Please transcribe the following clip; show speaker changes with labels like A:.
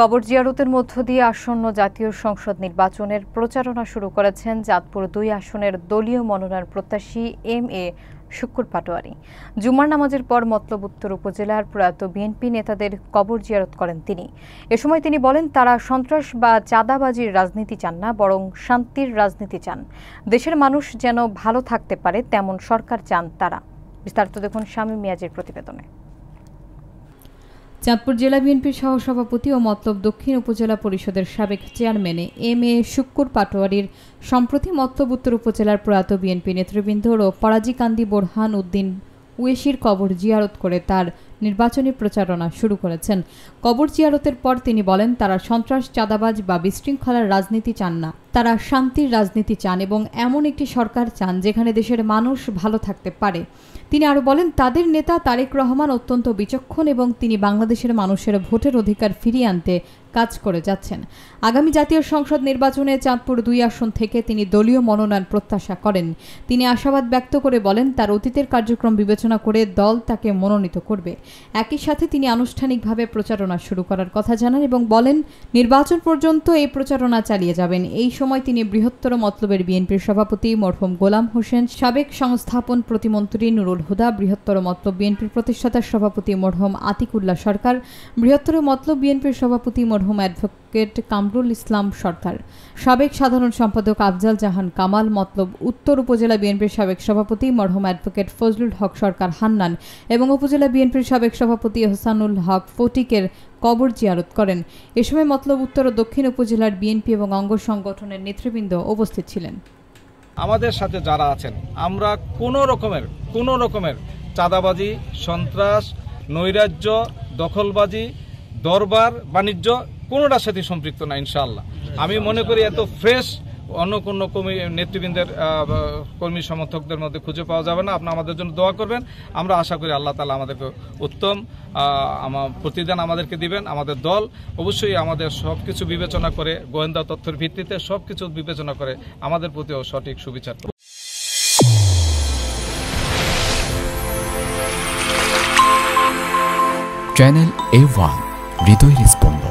A: কবর জিয়ারতের মধ্য দিয়ে আসন্ন জাতীয় সংসদ নির্বাচনের প্রচারণা শুরু করেছেন চাঁদপুর ২ আসনের দলীয় মনোনয়ন প্রত্যাশী এম.এ. শুক্কুর পাটোয়ারী। জুমার নামাজের পর মতলব উত্তর উপজেলার প্রয়াত বিএনপি নেতাদের কবর জিয়ারত করেন তিনি। এ সময় তিনি বলেন, তারা সন্ত্রাস বা চাঁদাবাজির রাজনীতি চান না, বরং শান্তির রাজনীতি চান। দেশের মানুষ যেন ভালো থাকতে পারে তেমন সরকার চান তারা। বিস্তারিত দেখুন শামীম মিয়াজের প্রতিবেদনে। চাঁদপুর জেলা বিএনপির সহসভাপতি ও মতলব দক্ষিণ উপজেলা পরিষদের সাবেক চেয়ারম্যান এম.এ. শুক্কুর পাটোয়ারীর সম্প্রতি মতলব উত্তর উপজেলার প্রয়াত বিএনপি নেতৃবৃন্দ ও পরাজিকান্দি বোরহান উদ্দিন ওয়েশির কবর জিয়ারত করে তার নির্বাচনী প্রচারণা শুরু করেছেন। কবর জিয়ারতের পর তিনি বলেন, তারা সন্ত্রাস, চাঁদাবাজ বা বিশৃঙ্খলার রাজনীতি চান না, তারা শান্তির রাজনীতি চান এবং এমন একটি সরকার চান যেখানে দেশের মানুষ ভালো থাকতে পারে। তিনি আরও বলেন, তাদের নেতা তারেক রহমান অত্যন্ত বিচক্ষণ এবং তিনি বাংলাদেশের মানুষের ভোটের অধিকার ফিরিয়ে আনতে কাজ করে যাচ্ছেন। আগামী জাতীয় সংসদ নির্বাচনে চাঁদপুর ২ আসন থেকে তিনি দলীয় মনোনয়ন প্রত্যাশা করেন। তিনি আশাবাদ ব্যক্ত করে বলেন, তার অতীতের কার্যক্রম বিবেচনা করে দল তাকে মনোনীত করবে। একই সাথে তিনি আনুষ্ঠানিকভাবে প্রচারণা শুরু করার কথা জানান এবং বলেন, নির্বাচন পর্যন্ত এই প্রচারণা চালিয়ে যাবেন। এই সময় তিনি বৃহত্তর মতলবের বিএনপির সভাপতি মরহুম গোলাম হোসেন, সাবেক সংস্থাপন প্রতিমন্ত্রী নুরুল হুদা, বৃহত্তর মতলব বিএনপির প্রতিষ্ঠাতা সভাপতি মরহুম আতিকুল্লাহ সরকার, বৃহত্তর মতলব বিএনপির সভাপতি মরহুম অ্যাডভোকেট কামরুল ইসলাম সরকার, সাবেক সাধারণ সম্পাদক আফজাল জাহান কামাল, মতলব উত্তর উপজেলা বিএনপির সাবেক সভাপতি মরহুম অ্যাডভোকেট ফজলুল হক সরকার হান্নান এবং উপজেলা বিএনপির সাবেক সভাপতি হোসানুল হক ফটিকের কবর জিয়ারত করেন। এ সময় মতলব উত্তর ও দক্ষিণ উপজেলার বিএনপি এবং অঙ্গ সংগঠনের নেতৃবৃন্দ উপস্থিত ছিলেন।
B: আমাদের সাথে যারা আছেন, আমরা কোনো রকমের চাঁদাবাজি, সন্ত্রাস, নৈরাজ্য, দখলবাজি, দরবার বাণিজ্য কোনোটার সাথে সম্পৃক্ত না ইনশাআল্লাহ। আমি মনে করি এত ফ্রেশ অন্য কোনো নেতৃবৃন্দের কর্মী সমর্থকদের মধ্যে খুঁজে পাওয়া যাবে না। আপনারা আমাদের জন্য দোয়া করবেন। আমরা আশা করি আল্লাহ তাআলা আমাদেরকে উত্তম প্রতিদান আমাদেরকে দিবেন। আমাদের দল অবশ্যই আমাদের সবকিছু বিবেচনা করে, গোয়েন্দা তথ্যের ভিত্তিতে সবকিছু বিবেচনা করে আমাদের প্রতিও সঠিক সুবিচার করবে।
C: চ্যানেল A1 হৃদয়ের স্পন্দন।